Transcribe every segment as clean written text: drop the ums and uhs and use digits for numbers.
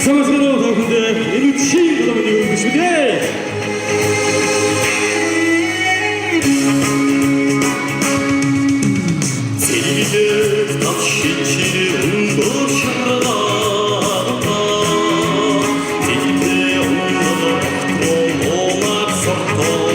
Sama-sama tahunde enuchi adamı yürümüşüde. Sevgili taş içi undur şarlarına, sevgili onlara olmak saklıca.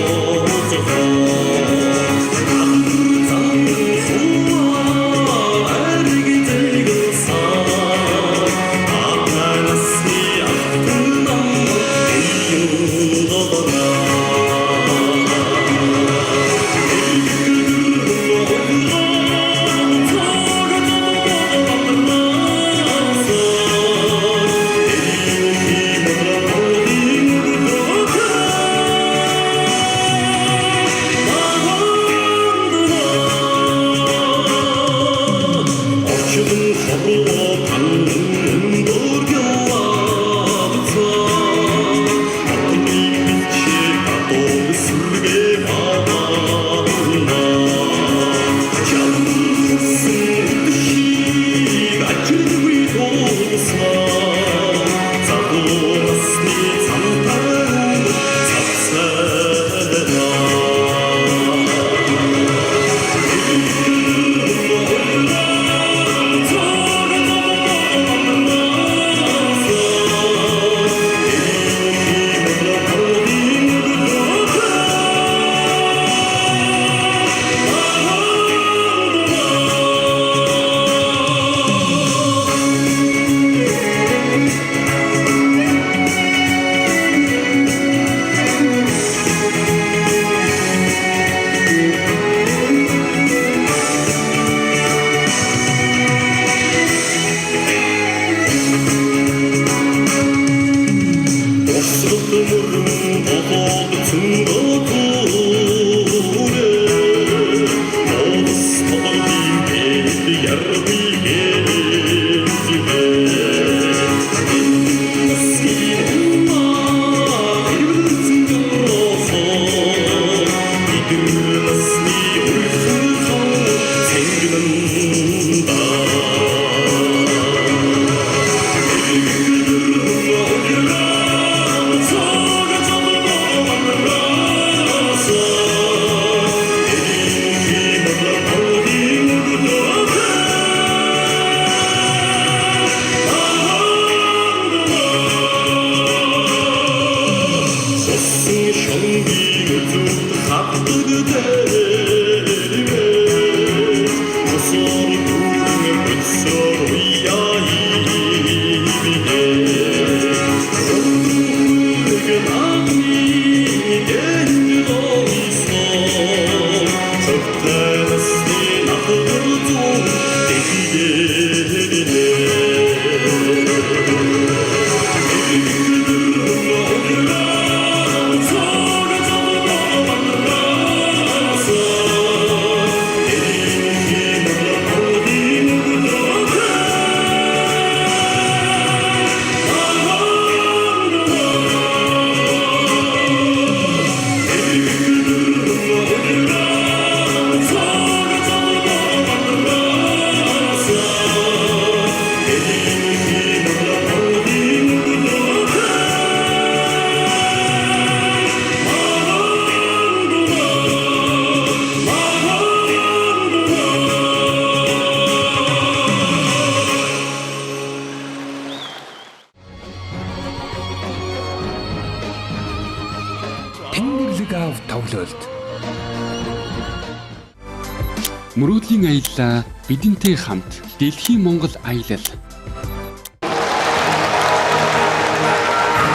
Мөрөөдлийн аяллаа бидэнтэй хамт Дэлхийн Монгол аялал.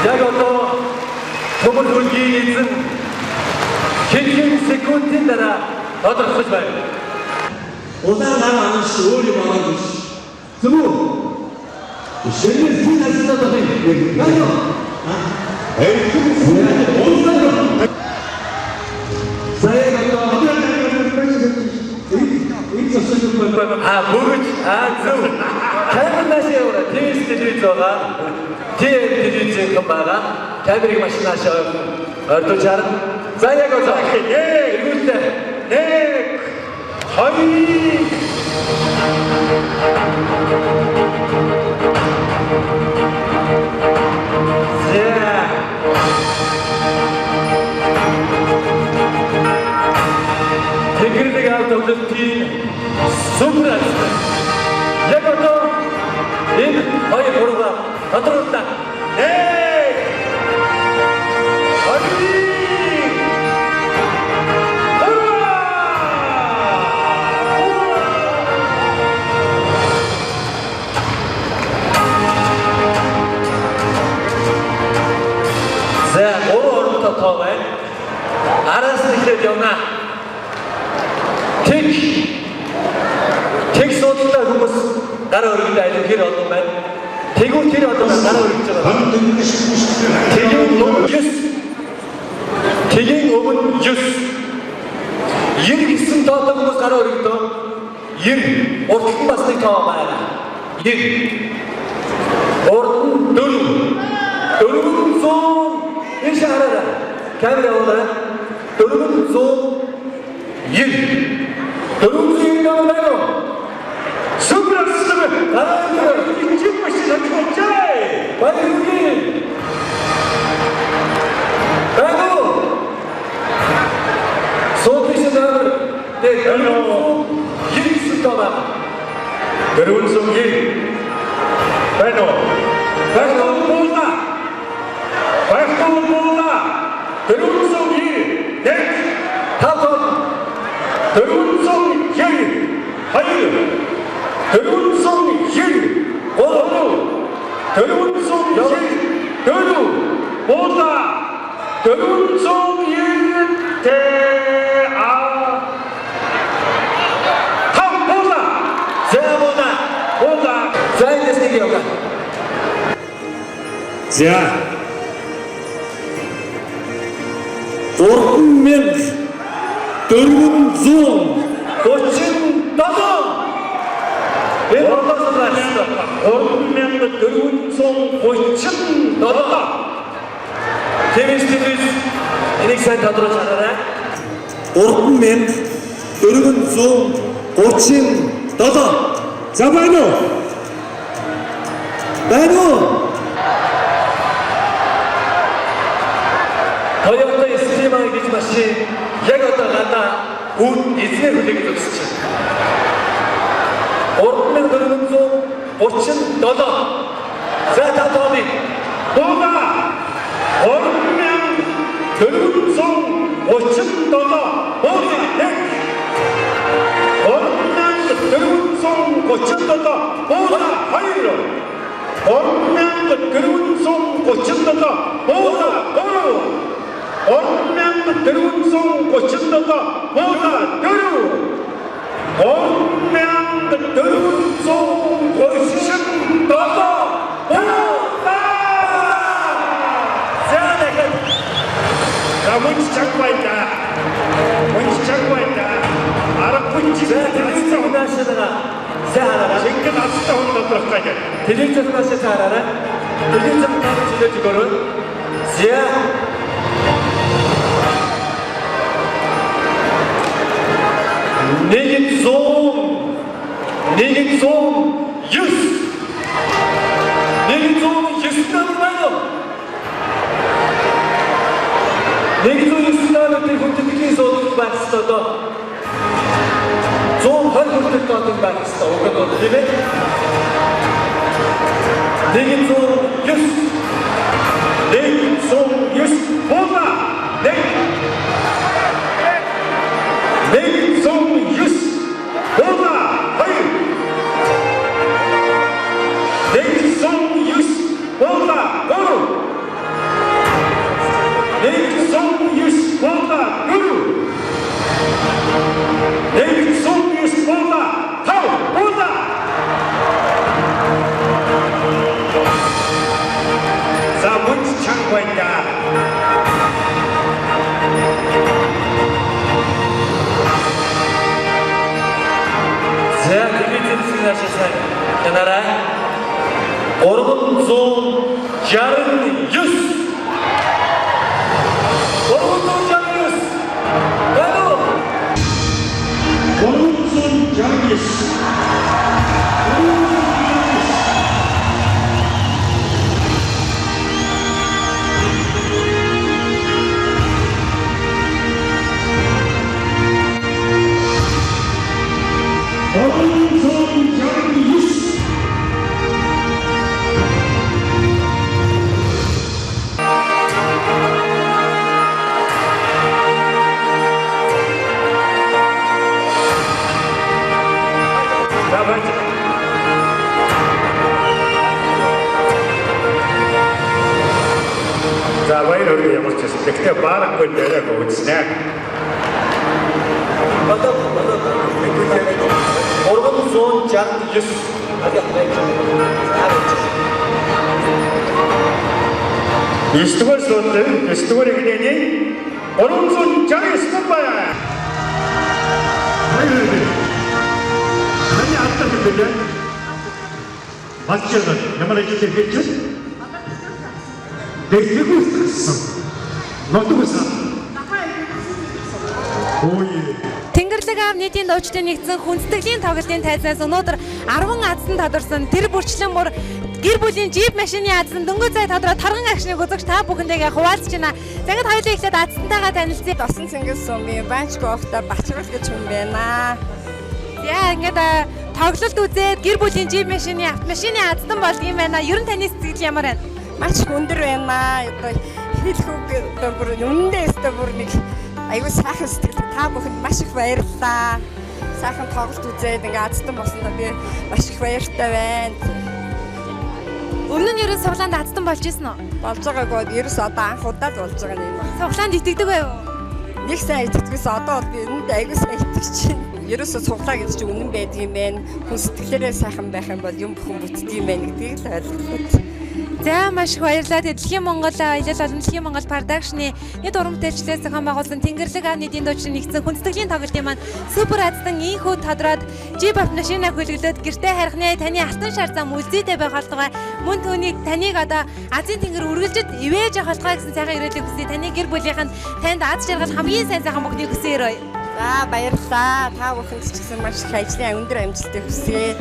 Яг одоо Монгол хөлгийн эзэн хэдхэн секундын дараа тодорхойлж байна. Удаан гараа анш өөр юм аа биш. Зөв үү? Шинээр хүн асуулт байна. Яа. Бүгд зөв. Камернаас яваа. Телевиз телевиз байгаа. телевизийн хэн байгаа. Камерыг машинаас ордож харна. За яг одоо. Эргүүлээ. 1 2 들어온다. 네. 어디? 자, 오른부터 처음에 알아서 기대되었나? tek soğutunda humus kara örgüde ayrı geri oldum ben. Tekun geri oldum ben kara örgüde. Tegin oğun 100. Tegin oğun 100. Yer gitsin dağıtta humus kara örgüde. Yer. Orkun bastı tamamına. Yer. Orkun dönüm. Dönümün son. İşe arada. Kamera olarak. Dönümün son. Yer. Dönümün yerine ben o. Süpersizimi. Kararlı. Çıkmışsın çokçay. Bana yürüyün. Ben o. Son peşinde alır. Ben o. Yürüksün tamam. Dönümün son yer. Ben o. Ben o. Burada. Ben o burada. Dönümün son yer. Tek. Tamam. Dönümün son yer. Hayır. Dönümün son yer. Oğlu. Dönümün son yer. Dönü. Burada. Dönümün son yer. Tam burada. Sen burada. Burada. Sen destekliyor kan. 자, Orkun men. Dönümün son. Koçun dadı. Ben ortasında açtım. Orkun men dönümün son. Koçun dadı. Temizliğimiz. Enik sen tadına çağıra. Orkun men dönümün son koçun dadı. 자, 바이노. Toyota 스티마에 기지마시 얘가 나타 운 이스에 흘리기도 쓰지. 오르면 그러면서 오친 너다. 자다 더비. 너다. 오르면 그러면서 오친 너다. 너다. 오르면 그러면서 오친 너다. 너다. 하이로. 오르면 그러면서 오친 너다. 너다. 너로. 오르면 들어온 송 고친다다 뭐다 들어 오르면 들어온 송 고친다다 뭐다 자 내가 나 뭔지 찾고 있다 뭔지 찾고 있다 알아본지 자 들리지 못하시다가 자 하나라 생각 났다 혼자 들어가야 들리지 못하시다 하나라 들리지 못하는 지도지고는 자 Negin son 100. Negin son 100'den vurmayalım. Negin son 100'den öte kurtulduğun sonun başlığı da. Son her kurtulduğun başlığı o kadar oldu değil mi? Negin son 100. Negin son 100. Burada. Negin son 100. Burada. Hayır. Negin son 100. Burada. Doğru. Negin son 100. Burada. Doğru. Negin son 100. Burada. Tamam. Burada. Zabut 창고인가. 자, 디비트를 하셨어요. kenara. Orgun son yarın 100. Orgun son yarın 100. Ben o. Orgun son yarın 100. Orgun son yarın 100. За баяр хүрээ ямар ч гэсэн. Гэхдээ баарахгүй дээрээ өгснэ. Одоо 369. Эсдүгээр суудлын эсдүгээр игнэний 369 байна. Хани алтан билээ. Батчаа ямар ажил хийж байна? Дэглэгүйсэн. Нотгосон. Ой. Тэнгэрлэг аав нийтийн дуучдын нэгдсэн хүндэтгэлийн тоглолтын тайзнаас өнөөдөр 10 аздан тодорсон тэр бүрчлэн бүр гэр бүлийн жип машины аздан дөнгөж цай тодороо торгон агшныг үзэгч та бүхэндээ хуваалцж байна. Загад хоёулаа ихлээд аздантайгаа танилцъя. Тосон Цэнгис сумын банч гоохтой Бачрал гэж хүн байна. За ингээд тоглолт үзээд гэр бүлийн жип машины автомашины аздан болдгийм байна. Ер нь таны сэтгэл ямар байна? Маш хүндэр байна. Одоо хэлхүүг одоо бүр үнэндээ өстө бүр нэг аюу сайхан сэтгэл та бүхэнд маш их баярлалаа. Сайхан тоглолт үзээд ингээд аздан болсондоо би маш их баяртай байна. Өмнө нь ерөн суглаанд аздан болж исэн үү? Болж байгаагүй ерөөс одоо анх удаа л болж байгаа юм байна. Суглаанд итгэдэг байв уу? Нэг сайн итгэдэгээс одоо би үнэндээ аюу сайн итгэж чинь. Ерөөсө суглаа гэж чи үнэн байдаг юм байна. Хүн сэтгэлээрээ сайхан байх юм бол юм бүхэн бүтдэг юм байна гэдгийг л ойлгох. За маш их баярлалаа. Дэлхийн Монгол аялал олон дэлхийн Монгол продакшны нийт уран бүтээлчлээс зохион байгуулсан Тэнгэрлэг аав нийтийн дуучдын нэгдсэн хүндэтгэлийн тоглолтын маань супер аздан ийхүү тодроод жип автомашинаа хүлэглээд гэртээ харихны таны алтан шар зам үлзийтэй байх болтугай мөн түүнийг таныг одоо Азийн тэнгэр үргэлжид ивэж явах болтугай гэсэн сайхан ирээлэг хүсье. Таны гэр бүлийнхэнд танд аз жаргал хамгийн сайн сайхан бүхнийг хүсье. За баярлалаа. Та бүхэнд ч гэсэн маш их ажлын өндөр амжилтыг хүсье.